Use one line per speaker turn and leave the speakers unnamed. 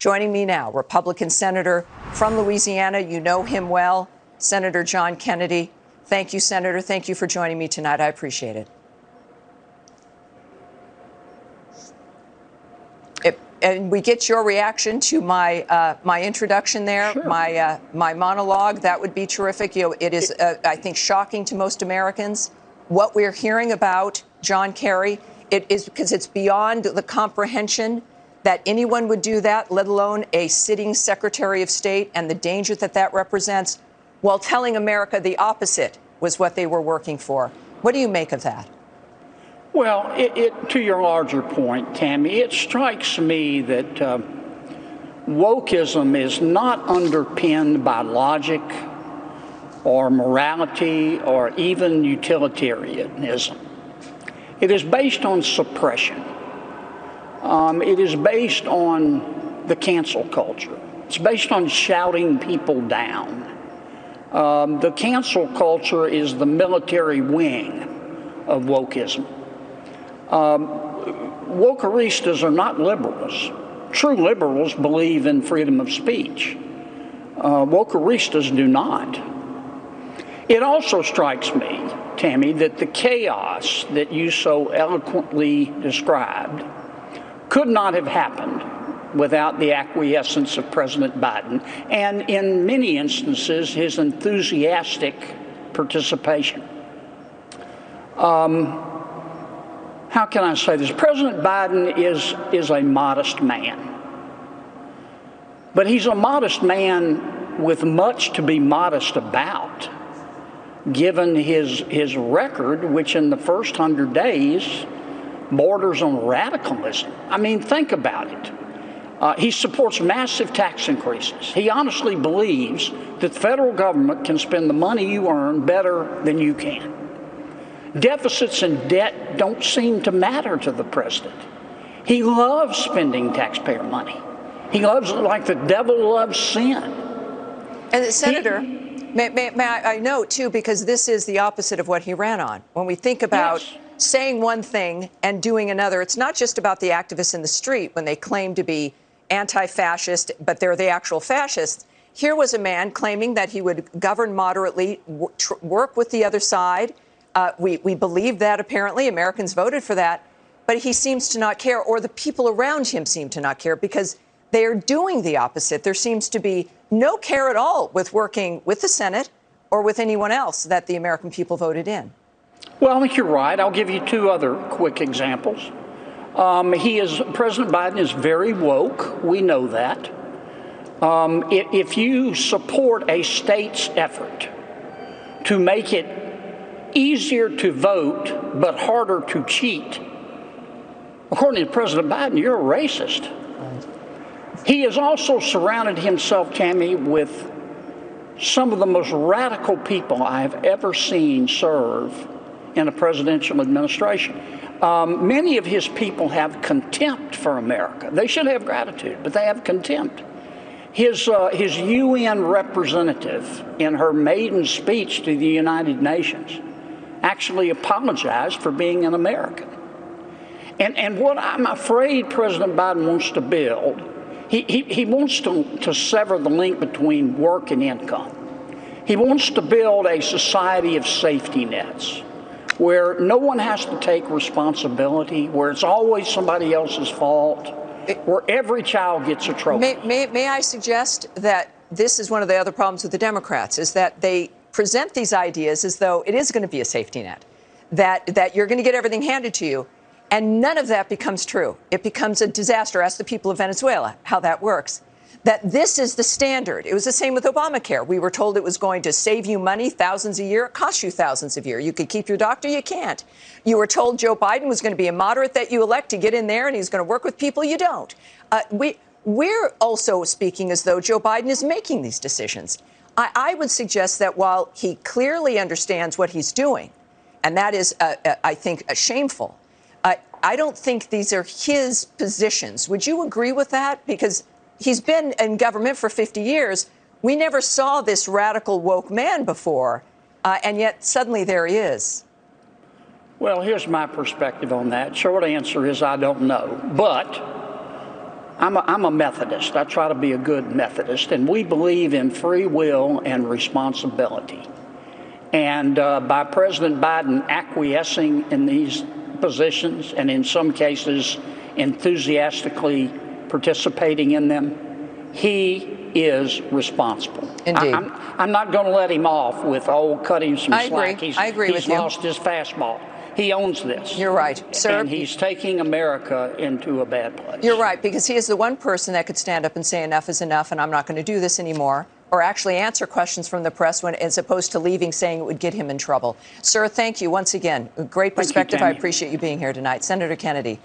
Joining me now, Republican Senator from Louisiana. You know him well, Senator John Kennedy. Thank you, Senator. Thank you for joining me tonight. I appreciate it. And we get your reaction to my my introduction there,
sure.
my monologue. That would be terrific. You know, it is, I think, shocking to most Americans what we're hearing about John Kerry. It is because it's beyond the comprehension that anyone would do that, let alone a sitting Secretary of State, and the danger that that represents, while telling America the opposite was what they were working for. What do you make of that?
Well, to your larger point, Tammy, it strikes me that wokeism is not underpinned by logic or morality or even utilitarianism. It is based on suppression. It is based on the cancel culture. It's based on shouting people down. The cancel culture is the military wing of wokeism. Wokeistas are not liberals. True liberals believe in freedom of speech. Wokeistas do not. It also strikes me, Tammy, that the chaos that you so eloquently described could not have happened without the acquiescence of President Biden and, in many instances, his enthusiastic participation. How can I say this? President Biden is a modest man. But he's a modest man with much to be modest about, given his record, which in the first 100 days borders on radicalism. I mean, think about it. He supports massive tax increases. He honestly believes that the federal government can spend the money you earn better than you can. Deficits and debt don't seem to matter to the president. He loves spending taxpayer money. He loves it like the devil loves sin.
And Senator, may I note, too, because this is the opposite of what he ran on. When we think about saying one thing and doing another, it's not just about the activists in the street when they claim to be anti-fascist, but they're the actual fascists. Here was a man claiming that he would govern moderately, work with the other side. We believe that, apparently. Americans voted for that. But he seems to not care, or the people around him seem to not care, because they are doing the opposite. There seems to be no care at all with working with the Senate or with anyone else that the American people voted in.
Well, I think you're right. I'll give you two other quick examples. President Biden is very woke. We know that. If you support a state's effort to make it easier to vote but harder to cheat, according to President Biden, you're a racist. He has also surrounded himself, Tammy, with some of the most radical people I have ever seen serve in a presidential administration. Many of his people have contempt for America. They should have gratitude, but they have contempt. His UN representative, in her maiden speech to the United Nations, actually apologized for being an American. And what I'm afraid President Biden wants to build, he wants to sever the link between work and income. He wants to build a society of safety nets where no one has to take responsibility, where it's always somebody else's fault, where every child gets a trophy.
May I suggest that this is one of the other problems with the Democrats, is that they present these ideas as though it is going to be a safety net, that you're going to get everything handed to you, and none of that becomes true. It becomes a disaster. Ask the people of Venezuela how that works. That this is the standard. It was the same with Obamacare. We were told it was going to save you money, thousands a year. It costs you thousands a year. You could keep your doctor, you can't. You were told Joe Biden was going to be a moderate that you elect to get in there and he's going to work with people you don't. We're also speaking as though Joe Biden is making these decisions. I would suggest that while he clearly understands what he's doing, and that is, I think, shameful, I don't think these are his positions. Would you agree with that? Because he's been in government for 50 years. We never saw this radical woke man before, and yet suddenly there he is.
Well, here's my perspective on that. Short answer is I don't know. But I'm a Methodist. I try to be a good Methodist, and we believe in free will and responsibility. And by President Biden acquiescing in these positions, and in some cases enthusiastically participating in them, he is responsible.
Indeed.
I'm not going to let him off with, cutting some slack.
I agree with you.
He's lost his fastball. He owns this.
You're right, sir.
And he's taking America into a bad place.
You're right, because he is the one person that could stand up and say enough is enough and I'm not going to do this anymore, or actually answer questions from the press when, as opposed to leaving saying it would get him in trouble. Sir, thank you once again. Great perspective. I appreciate you being here tonight. Senator Kennedy.